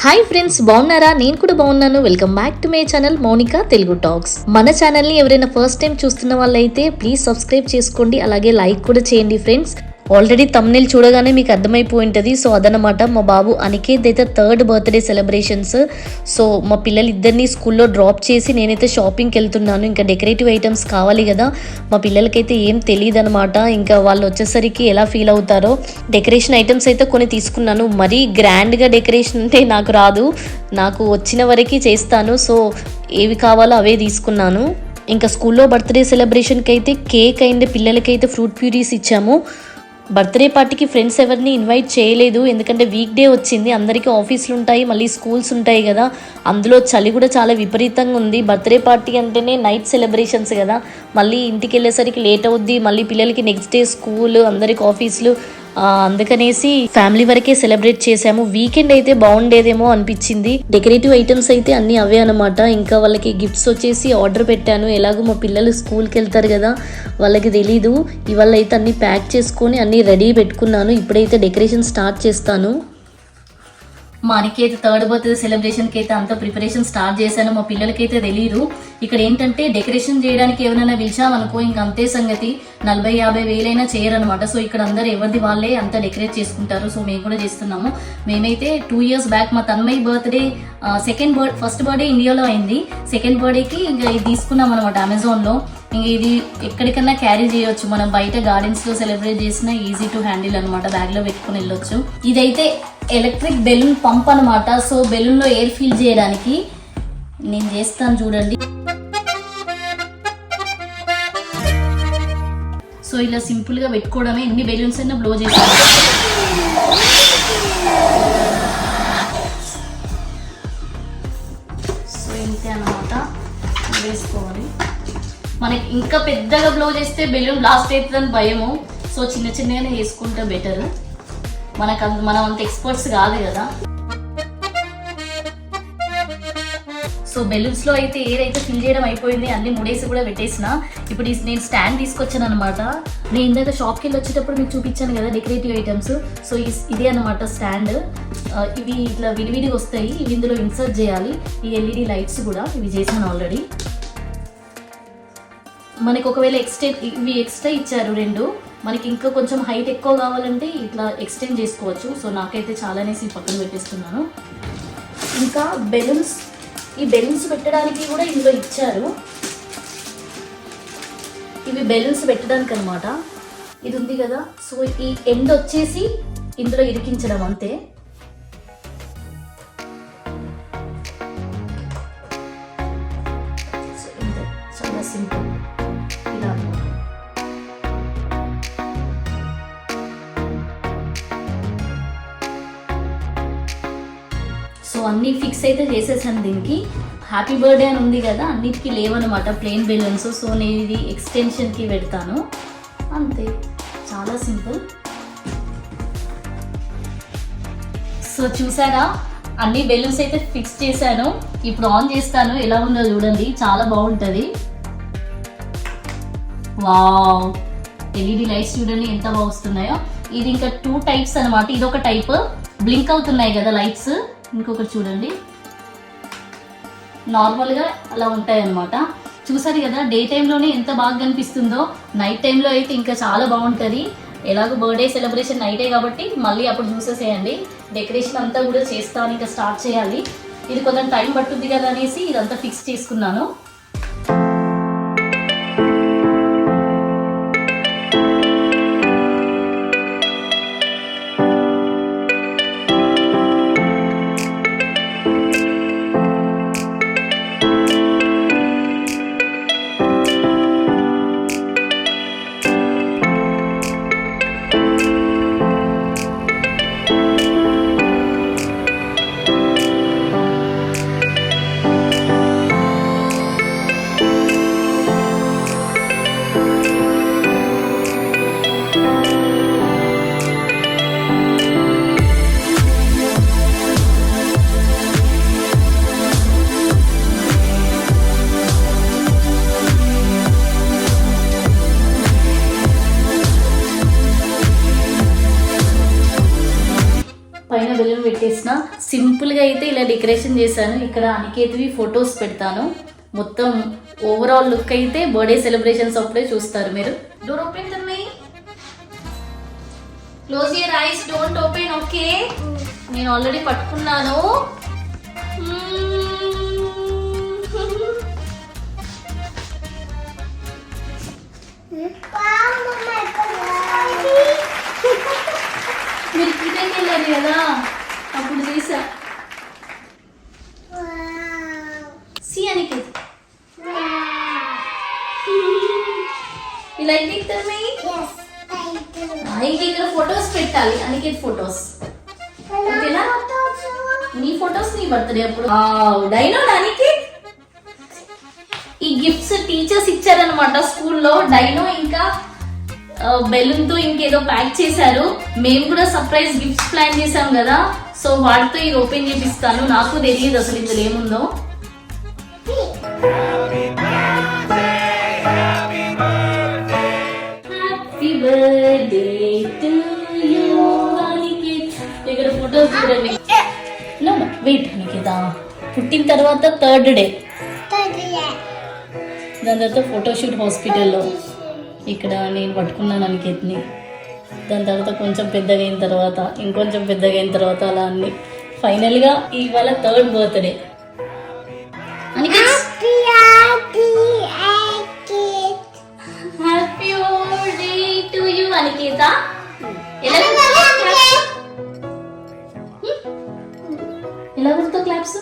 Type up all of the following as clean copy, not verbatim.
Hi friends, బాగున్నారా? నేను కూడా బాగున్నాను. Welcome back to my channel Mounika Telugu talks. మన ఛానల్ ని ఎవరైనా ఫస్ట్ టైం చూస్తున్న వాళ్ళైతే ప్లీజ్ సబ్స్క్రైబ్ చేసుకోండి, అలాగే లైక్ కూడా చేయండి ఫ్రెండ్స్. ఆల్రెడీ తమ్నెల్ చూడగానే మీకు అర్థమైపోయి ఉంటుంది. సో అదనమాట మా బాబు అనికేత్ అయితే 3rd బర్త్డే సెలబ్రేషన్స్. సో మా పిల్లలు ఇద్దరిని స్కూల్లో డ్రాప్ చేసి నేనైతే షాపింగ్కి వెళ్తున్నాను. ఇంకా డెకరేటివ్ ఐటమ్స్ కావాలి కదా, మా పిల్లలకైతే ఏం తెలియదు అనమాట. ఇంకా వాళ్ళు వచ్చేసరికి ఎలా ఫీల్ అవుతారో. డెకరేషన్ ఐటమ్స్ అయితే కొన్ని తీసుకున్నాను. మరీ గ్రాండ్గా డెకరేషన్ అంటే నాకు రాదు, నాకు వచ్చిన వరకు చేస్తాను. సో ఏవి కావాలో అవే తీసుకున్నాను. ఇంకా స్కూల్లో బర్త్డే సెలబ్రేషన్కి అయితే కేక్ అండ్ పిల్లలకైతే ఫ్రూట్ ప్యూరీస్ ఇచ్చాము. బర్త్డే పార్టీకి ఫ్రెండ్స్ ఎవరిని ఇన్వైట్ చేయలేదు, ఎందుకంటే వీక్ డే వచ్చింది, అందరికీ ఆఫీసులు ఉంటాయి, మళ్ళీ స్కూల్స్ ఉంటాయి కదా. అందులో చలి కూడా చాలా విపరీతంగా ఉంది. బర్త్డే పార్టీ అంటేనే నైట్ సెలబ్రేషన్స్ కదా, మళ్ళీ ఇంటికి వెళ్ళేసరికి లేట్ అవుద్ది, మళ్ళీ పిల్లలకి నెక్స్ట్ డే స్కూల్, అందరికి ఆఫీసులు, అందుకనేసి ఫ్యామిలీ వరకే సెలబ్రేట్ చేసాము. వీకెండ్ అయితే బాగుండేదేమో అనిపించింది. డెకరేటివ్ ఐటమ్స్ అయితే అన్ని అవే అనమాట. ఇంకా వాళ్ళకి గిఫ్ట్స్ వచ్చేసి ఆర్డర్ పెట్టాను. ఎలాగో మా పిల్లలు స్కూల్కి వెళ్తారు కదా, వాళ్ళకి తెలీదు. ఇవాళ అయితే అన్ని ప్యాక్ చేసుకొని అన్ని రెడీ పెట్టుకున్నాను. ఇప్పుడైతే డెకరేషన్ స్టార్ట్ చేస్తాను. మా అనికైతే 3rd బర్త్డే సెలబ్రేషన్కి అయితే అంత ప్రిపరేషన్ స్టార్ట్ చేశాను. మా పిల్లలకైతే తెలియదు. ఇక్కడ ఏంటంటే డెకరేషన్ చేయడానికి ఎవరైనా పిలిచామనుకో ఇంక అంతే సంగతి, 40-50 వేలైనా చేయరనమాట. సో ఇక్కడ అందరు ఎవరిది వాళ్ళే అంతా డెకరేట్ చేసుకుంటారు. సో మేము కూడా చేస్తున్నాము. మేమైతే 2 years బ్యాక్ మా తన్మయ్ బర్త్డే ఫస్ట్ బర్త్డే ఇండియాలో అయింది, సెకండ్ బర్త్డేకి ఇంకా ఇది తీసుకున్నాం అనమాట అమెజాన్లో. ఇంక ఇది ఎక్కడికన్నా క్యారీ చేయొచ్చు, మనం బయట గార్డెన్స్లో సెలబ్రేట్ చేసిన ఈజీ టు హ్యాండిల్ అనమాట, బ్యాగ్లో పెట్టుకుని వెళ్ళొచ్చు. ఇదైతే ఎలక్ట్రిక్ బెలూన్ పంప్ అనమాట. సో బెలూన్లో ఎయిర్ ఫిల్ చేయడానికి నేను చేస్తాను చూడండి. సో ఇలా సింపుల్గా పెట్టుకోవడమే, ఎన్ని బెలూన్స్ అయినా బ్లో చేస్తాను. సో ఇంతే అనమాట, వేసుకోవాలి. మనకి ఇంకా పెద్దగా బ్లో చేస్తే బెలూన్ బ్లాస్ట్ అవుతుందని భయము. సో చిన్న చిన్నగానే వేసుకుంటే బెటర్, మనం అంత ఎక్స్పర్ట్స్ కాదు కదా. సో బెలూన్స్ లో అయితే ఎయిర్ అయితే ఫిల్ చేయడం అయిపోయింది, అన్ని ముడేసి కూడా పెట్టేసిన. ఇప్పుడు నేను స్టాండ్ తీసుకొచ్చాను అనమాట. నేను ఇందాక షాప్కి వెళ్ళి వచ్చేటప్పుడు మీకు చూపించాను కదా డెకరేటివ్ ఐటమ్స్. సో ఇదే అనమాట స్టాండ్. ఇవి ఇట్లా విడివిడిగా వస్తాయి, ఇవి ఇందులో ఇన్సర్ట్ చేయాలి. ఈ ఎల్ఈడి లైట్స్ కూడా ఇవి చేశాను ఆల్రెడీ. మనకి ఒకవేళ ఇవి ఎక్స్ట్రా ఇచ్చారు 2, మనకి ఇంకా కొంచెం హైట్ ఎక్కువ కావాలంటే ఇట్లా ఎక్స్టెండ్ చేసుకోవచ్చు. సో నాకైతే చాలానేసి పక్కన పెట్టేస్తున్నాను. ఇంకా ఈ బెలూన్స్ పెట్టడానికి కూడా ఇందులో ఇచ్చారు. ఇవి బెలూన్స్ పెట్టడానికి అనమాట. ఇది ఉంది కదా, సో ఈ ఎండ్ వచ్చేసి ఇందులో ఇరికించడం అంతే. సో ఇంతే, చాలా సింపుల్. ఇలా సో అన్ని ఫిక్స్ అయితే చేసేసాను. దీనికి హ్యాపీ బర్త్డే అని ఉంది కదా, అన్నిటికీ లేవన్నమాట ప్లెయిన్ బెలూన్స్. సో నేను ఇది ఎక్స్టెన్షన్కి పెడతాను అంతే, చాలా సింపుల్. సో చూసారా, అన్ని బెలూన్స్ అయితే ఫిక్స్ చేశాను. ఇప్పుడు ఆన్ చేస్తాను, ఎలా ఉందో చూడండి, చాలా బాగుంటుంది. వావ్, ఎల్ఈడి లైట్స్ చూడండి ఎంత బాగా వస్తున్నాయో. ఇది ఇంకా 2 టైప్స్ అనమాట. ఇది ఒక టైప్ బ్లింక్ అవుతున్నాయి కదా లైట్స్, ఇంకొకటి చూడండి నార్మల్గా అలా ఉంటాయి అన్నమాట. చూసారు కదా, డే టైంలోనే ఎంత బాగా కనిపిస్తుందో, నైట్ టైంలో అయితే ఇంకా చాలా బాగుంటుంది. ఎలాగో బర్త్డే సెలబ్రేషన్ నైటే కాబట్టి మళ్ళీ అప్పుడు చూసేసేయండి. డెకరేషన్ అంతా కూడా చేస్తాను, ఇంకా స్టార్ట్ చేయాలి. ఇది కొంచెం టైం పట్టుద్ది కదా అనేసి ఇదంతా ఫిక్స్ చేసుకున్నాను. పైన బెలూన్ పెట్టేసిన. సింపుల్గా అయితే ఇలా డెకరేషన్ చేశాను. ఇక్కడ అనికేత్వి ఫొటోస్ పెడతాను. మొత్తం ఓవరాల్ లుక్ అయితే బర్త్డే సెలబ్రేషన్స్ అప్పుడే చూస్తారు మీరు. డోర్ ఓపెన్ తమ్మి, close your ice, don't open. Okay, నేను ఆల్రెడీ పట్టుకున్నాను. మీరు క్రికెట్కి వెళ్ళారు కదా, అప్పుడు చూసా. సి అనికేత్, ఇలా ఎక్కితమే. ఇక్కడ ఫొటోస్ పెట్టాలి, అనికేత్ ఫొటోస్. ఓకేనా? నీ ఫొటోస్ నీ బర్త్డే అప్పుడు. డైనో అనికేత్. ఈ గిఫ్ట్స్ టీచర్స్ ఇచ్చారనమాట స్కూల్లో. డైనో ఇంకా బెలూన్ తో ఇంకేదో ప్యాక్ చేశారు. మేము కూడా సర్ప్రైజ్ గిఫ్ట్స్ ప్లాన్ చేసాం కదా, సో వాటితో ఇది ఓపెన్ చేపిస్తాను. నాకు తెలియదు అసలు ఇందులో ఏముందో. Happy birthday to you Aniket. ఇక్కడ ఫోటోస్ చూడండి. వెయిట్ అనికేత, పుట్టిన తర్వాత థర్డ్ డే, దాని తర్వాత ఫోటోషూట్ హాస్పిటల్లో. ఇక్కడ నేను పట్టుకున్నాను అనికేత్ని. దాని తర్వాత కొంచెం పెద్దగా అయిన తర్వాత, ఇంకొంచెం పెద్దగా అయిన తర్వాత, అలా అన్ని. ఫైనల్గా ఇవాళ third birthday happy birthday to you Aniket. ఎలా గుర్తు claps?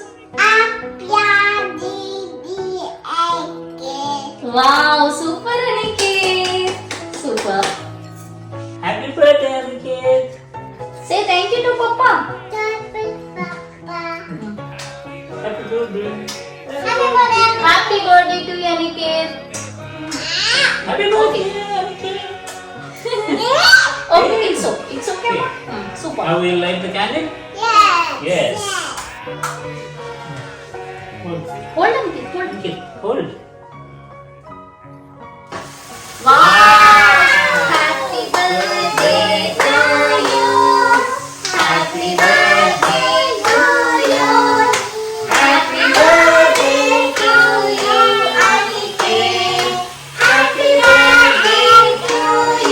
Wow, super Aniket, super. Happy birthday Aniket. Say thank you to papa. Happy birthday. Happy birthday to you Aniket. Happy birthday Aniket. Okay, it's okay. Super. I will light the candle. Yes. Hold Aniketh, hold. Okay, hold. Wow! Happy birthday to you. Happy birthday to you. Happy birthday to you, Aniketh. Happy birthday to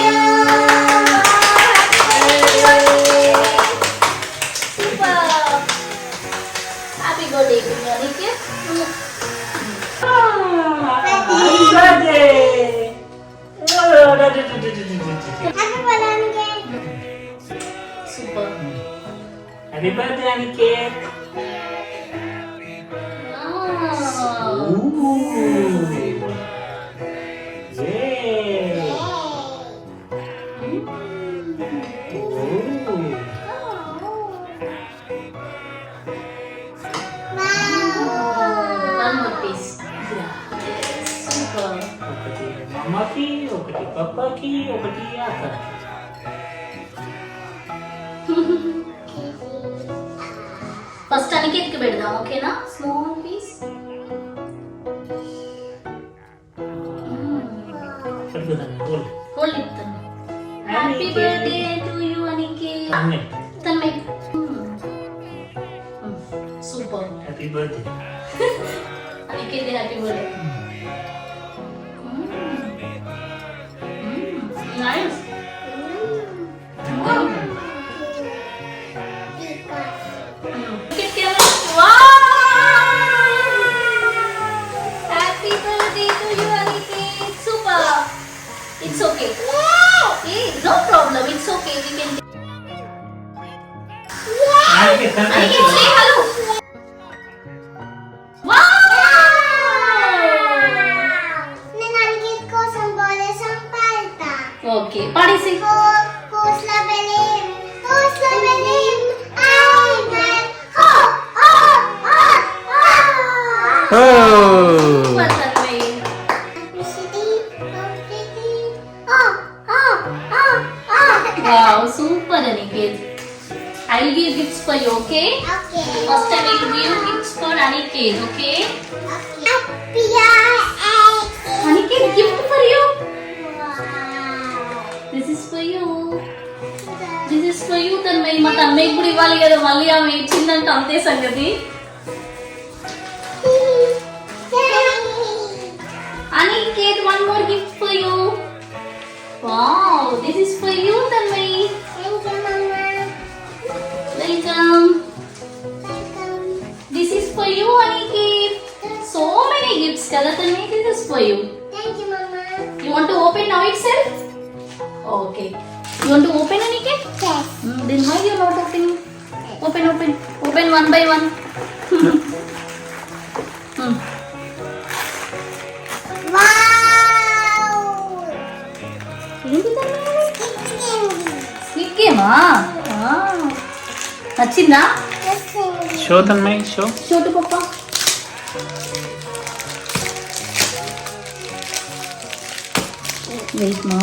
you. Super. Happy birthday to you, Aniketh. Happy birthday. Super. Happy birthday Aniketh. Wow. Ooh. Yay. Ooh. One more piece. Super. ఒకటి మమ్మకి, ఒకటి పప్పకి, ఒకటి అక్కకి. First అనికేత్కి పెడదాం, ఓకేనా? Small piece. Hold it. Happy birthday to you Aniket. Tanmay. Super. Happy birthday Aniket happy birthday. Nice. Happy birthday to you, Aniketh. Super. It's okay. Hey, no problem. It's okay. We can. Aniketh, say hello. Wow. నేను అనికేత్ కోసం బోలేసం పాడతా. Okay. Party. హోస్లా బెలీం, హోస్లా బెలీం. Aiman హో హో హో హో. Super, Tanmay. Pretty, pretty. Oh, oh, oh, oh. Wow, super, Aniketh. I will give gifts for you, okay? Okay. First, I will give gifts for Aniketh, okay? Happy birthday. Aniketh, gift for you. Wow. This is for you. This this is for you Tanmay. మా తన్మయ్కి కూడా ఇవ్వాలి కదా, మళ్ళీ ఆమె ఇచ్చిందంటే అంతే సంగతి. Aniket, one more gift for you. Wow, this is for you Tanmay. Thank you, Mama. Welcome. Welcome. This is for you Aniket. So many gifts kada Tanmay, this is for you. Thank you, Mama. You want to open now itself? Okay. You want to open Aniket? Yes. Then why you not opening? Open, open. Open one by one. Wow. ఏంటి Tanmay? Stick candy. స్నిక్ గేమా? నచ్చిందా? Yes, candy. Show Tanmay show. చోటు పప్ప. Wait మా,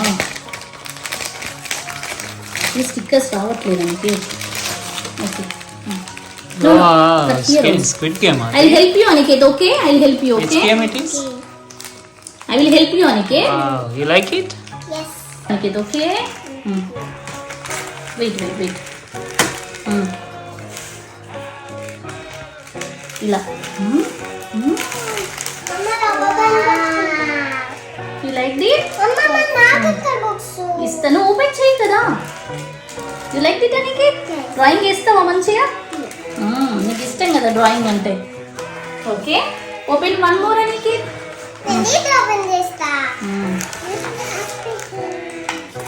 ఈ stickers రావట్లేదు అంతే. Okay, squid game. I will help you Aniket. Okay, I will help you. Which okay, game it is? I will help you Aniket. Wow, you like it? Yes. Aniket okay. Wait wait wait. ఇలా Mama, rubber band. You like it? Mama, నాకు ఇక్కడ books. ఇస్తాను, open చేయి కదా. You like it Aniket? Drawing వేస్తావా మంచిగా? నీకు ఇష్టం కదా డ్రాయింగ్ అంటే. Okay, open one more Aniket. నేను ఇది open చేస్తా.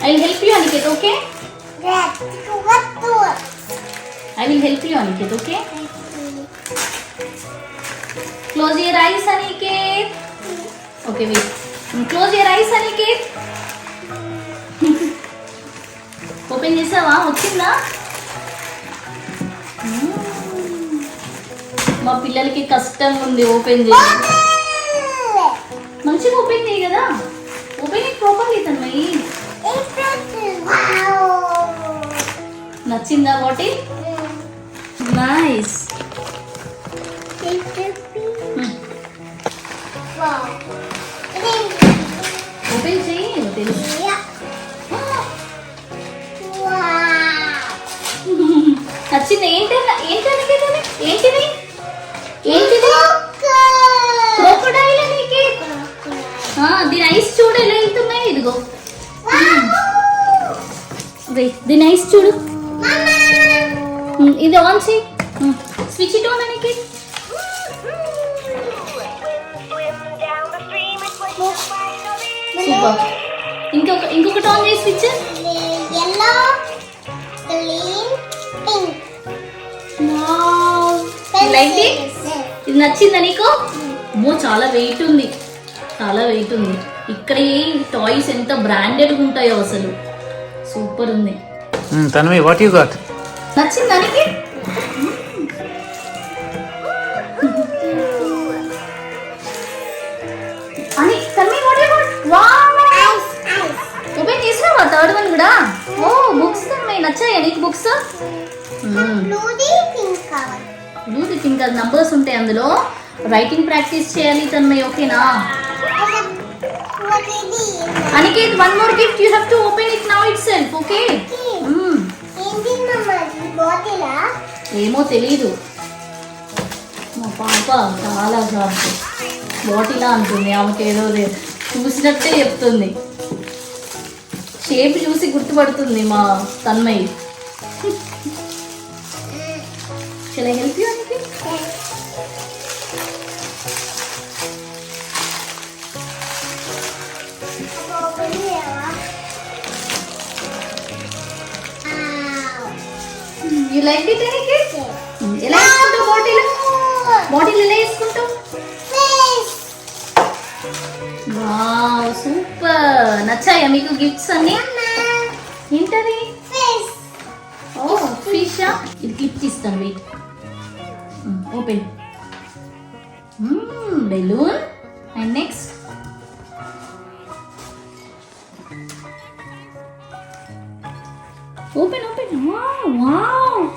I will help you Aniket. Okay, Red. What to? I will help you Aniket. Okay, close your eyes Aniket. Okay wait, close your eyes Aniket. Open చేసావా? వచ్చిందా? మా పిల్లలకి కష్టం ఉంది ఓపెన్ చేయాలి. మంచిగా ఓపెన్ చేయి కదా. Open it properly Tanmay. Wow. నచ్చిందా బాటిల్? నైస్. Wow. ఓపెన్ చేయి తెలుసు. Yeah. Wow. నచ్చింది. ఏంటన్నా ఏంటని ఏంటిది? ఏంటిది? Look. క్రోకోడైల్ నీకే. దీని ఐస్ చూడు ఎలా వెళ్తున్నాయి. ఇదిగో దీని ఐస్ చూడు. ఇది ఆన్ చేయి. స్విచ్ ఇట్ ఆన్ అనికి. సూపర్. ఇంకొకటి ఆన్ చేసి switch. Yellow, green, pink. Like ఇది నచ్చిందా నీకు? అమ్మో చాలా వెయిట్ ఉంది, చాలా వెయిట్ ఉంది. ఇక్కడ ఈ టాయ్స్ ఎంత బ్రాండెడ్ ఉంటాయో అసలు. సూపర్ ఉంది. Tanmay, what you got? నచ్చిందా నీకు? అని Tanmay what you want? Wow, open చేసావా థర్డ్ వన్ కూడా? ఓ బుక్స్ తన్మయ్ నచ్చాయా నీకు బుక్స్? బ్లూది పింక్ నంబర్స్ ఉంటాయి అందులో. రైటింగ్ ప్రాక్టీస్ చేయాలి తన్మయ్. ఓకేనా Aniket? One more gift, you have to open it now it self. Okay, ఏమో తెలీదు. మా పాప చాలా షార్ప్. బాటిలా అంటుంది, ఆమెకి ఏదో చూసినట్టే చెప్తుంది. షేప్ చూసి గుర్తుపడుతుంది మా Tanmay. Shall I help you, Aniket? You liked it, Aniket? ఎలా వేసుకుంటావు బాటిల్? బాటిల్ ఎలా వేసుకుంటావు? Wow super. నచ్చాయా మీకు గిఫ్ట్స్ అన్ని? ఏంటది? ఓ ఫిషా. ఇది క్లిప్ ఇస్తాను, wait. Open. Balloon. And next open open. Wow.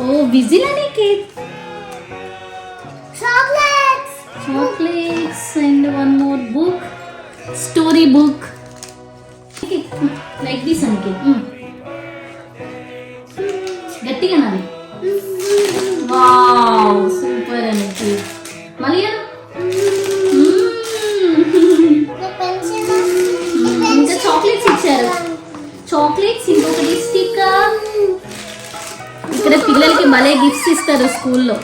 ఓ విజిల్ అనికి. chocolates and one more book, story book. Like this అనికి గట్టిగా నాని. Wow super అనికి. మళ్ళీ అను. ఇంకా చాక్లెట్స్ ఇచ్చారు. చాక్లెట్స్, ఇంకొకటి స్టిక్కర్. ఇక్కడ పిల్లలకి భలే గిఫ్ట్స్ ఇస్తారు స్కూల్లో.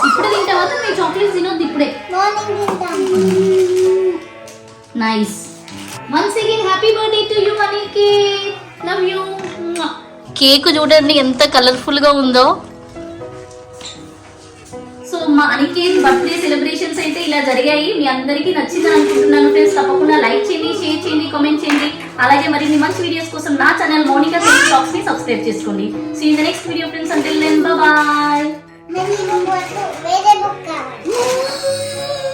ఇప్పుడు తింటావా? మీ చాక్లెట్స్ తినొద్దు ఇప్పుడే. Nice. Once again happy birthday to you అనికి. Love you. కేక్ చూడండి ఎంత కలర్ఫుల్ గా ఉందో. సో మా అనికి బర్త్డే సెలబ్రేషన్స్ అయితే ఇలా జరిగాయి. మీ అందరికీ నచ్చిందని అనుకుంటున్నాను ఫ్రెండ్స్. తప్పకుండా లైక్ చేయండి, షేర్ చేయండి, కామెంట్ చేయండి. అలాగే మరిన్ని మంచి వీడియోస్ కోసం నా ఛానల్ మోనికా తెలుగు టాక్స్ ని సబ్స్క్రైబ్ చేసుకోండి. See in the next video friends. Until then bye bye. వేరే బుక్ కావాలి.